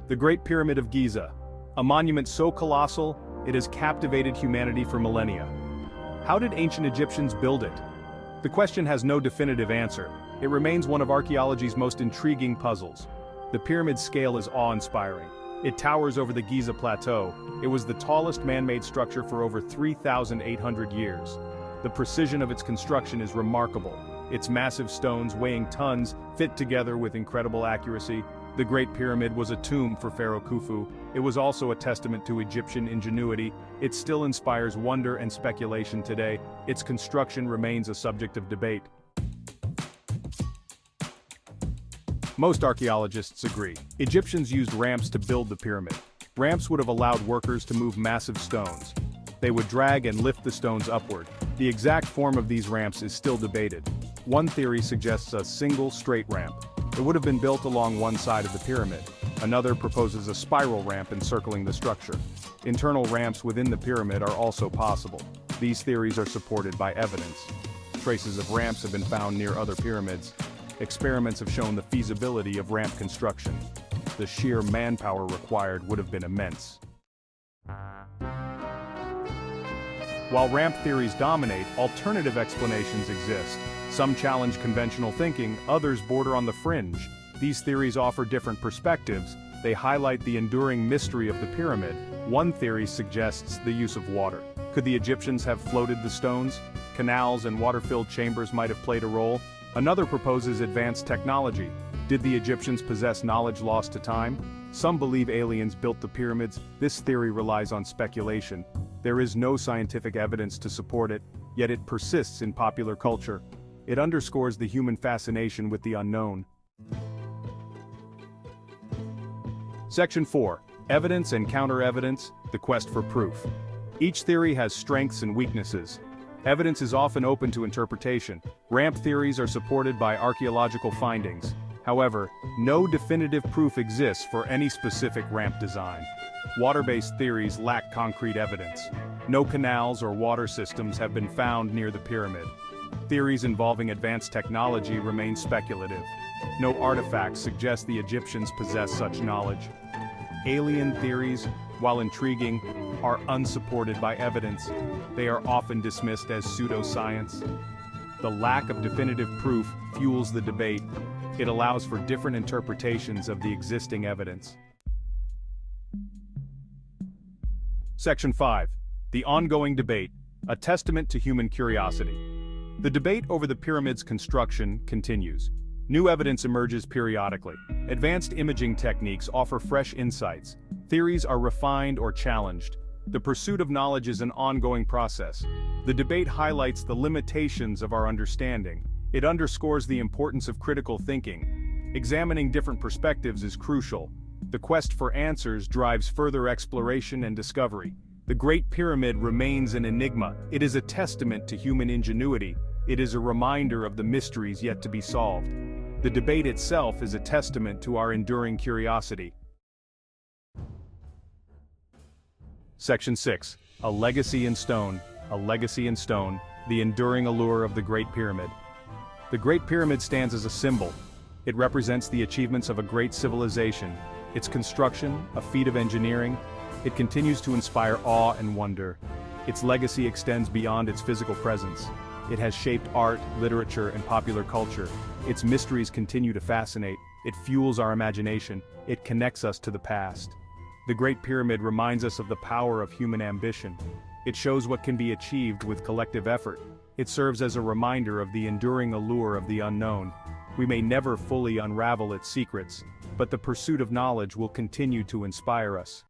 The Great Pyramid of Giza, a monument so colossal, it has captivated humanity for millennia. How did ancient Egyptians build it? The question has no definitive answer. It remains one of archaeology's most intriguing puzzles. The pyramid's scale is awe-inspiring. It towers over the Giza Plateau. It was the tallest man-made structure for over 3,800 years. The precision of its construction is remarkable. Its massive stones, weighing tons, fit together with incredible accuracy. The Great Pyramid was a tomb for Pharaoh Khufu. It was also a testament to Egyptian ingenuity. It still inspires wonder and speculation today. Its construction remains a subject of debate. Most archaeologists agree. Egyptians used ramps to build the pyramid. Ramps would have allowed workers to move massive stones. They would drag and lift the stones upward. The exact form of these ramps is still debated. One theory suggests a single straight ramp. It would have been built along one side of the pyramid. Another proposes a spiral ramp encircling the structure. Internal ramps within the pyramid are also possible. These theories are supported by evidence. Traces of ramps have been found near other pyramids. Experiments have shown the feasibility of ramp construction. The sheer manpower required would have been immense. While ramp theories dominate, alternative explanations exist. Some challenge conventional thinking, others border on the fringe. These theories offer different perspectives. They highlight the enduring mystery of the pyramid. One theory suggests the use of water. Could the Egyptians have floated the stones? Canals and water-filled chambers might have played a role. Another proposes advanced technology. Did the Egyptians possess knowledge lost to time? Some believe aliens built the pyramids. This theory relies on speculation. There is no scientific evidence to support it, yet it persists in popular culture. It underscores the human fascination with the unknown. Section 4. Evidence and counter-evidence, the quest for proof. Each theory has strengths and weaknesses. Evidence is often open to interpretation. Ramp theories are supported by archaeological findings. However, no definitive proof exists for any specific ramp design. Water-based theories lack concrete evidence. No canals or water systems have been found near the pyramid. Theories involving advanced technology remain speculative. No artifacts suggest the Egyptians possessed such knowledge. Alien theories, while intriguing, are unsupported by evidence. They are often dismissed as pseudoscience. The lack of definitive proof fuels the debate. It allows for different interpretations of the existing evidence. Section 5. The ongoing debate, a testament to human curiosity. The debate over the pyramid's construction continues. New evidence emerges periodically. Advanced imaging techniques offer fresh insights. Theories are refined or challenged. The pursuit of knowledge is an ongoing process. The debate highlights the limitations of our understanding. It underscores the importance of critical thinking. Examining different perspectives is crucial. The quest for answers drives further exploration and discovery. The Great Pyramid remains an enigma. It is a testament to human ingenuity. It is a reminder of the mysteries yet to be solved. The debate itself is a testament to our enduring curiosity. Section 6. A legacy in stone. A legacy in stone. The enduring allure of the Great Pyramid. The Great Pyramid stands as a symbol. It represents the achievements of a great civilization. Its construction, a feat of engineering, it continues to inspire awe and wonder. Its legacy extends beyond its physical presence. It has shaped art, literature, and popular culture. Its mysteries continue to fascinate. It fuels our imagination. It connects us to the past. The Great Pyramid reminds us of the power of human ambition. It shows what can be achieved with collective effort. It serves as a reminder of the enduring allure of the unknown. We may never fully unravel its secrets, but the pursuit of knowledge will continue to inspire us.